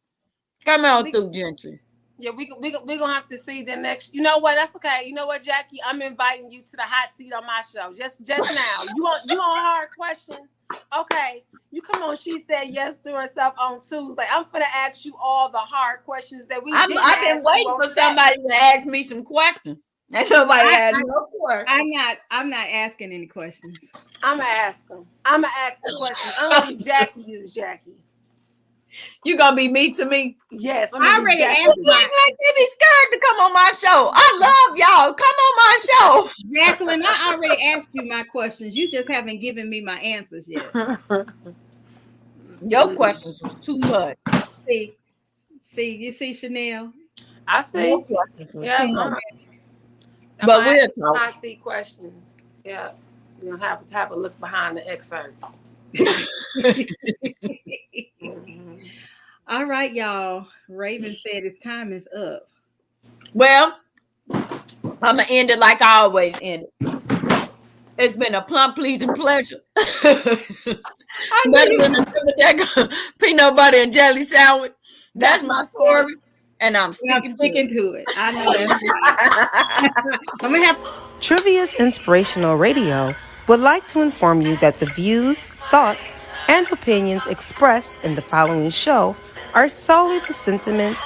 Come on through, Gentry. Yeah, we gonna have to see the next. You know what? That's okay. You know what, Jackie? I'm inviting you to the hot seat on my show. Just now. You on hard questions? Okay. You come on. She said yes to herself on Tuesday. I'm gonna ask you all the hard questions that we didn't I've been waiting for somebody to ask me some questions. And nobody had no questions. I'm not asking any questions. I'm gonna ask them. I'm gonna ask the questions. I'm gonna be Jackie. Use Jackie. You gonna be me to me? Yes. I already asked. Like they be scared to come on my show. I love y'all. Come on my show. Jacqueline, I already asked you my questions. You just haven't given me my answers yet. Your questions was too much. You see, Chanel? I see. Your questions was too much. But we'll talk. I see questions. Yeah. You don't have to have a look behind the excerpts. All right, y'all. Raven said his time is up. Well, I'm gonna end it like I always end it. It's been a plum pleasing pleasure. Better than a peanut butter and jelly sandwich. That's my story, and I'm sticking to it. I know that. I'm gonna have Trivia's Inspirational Radio would like to inform you that the views, thoughts, and opinions expressed in the following show are solely the sentiments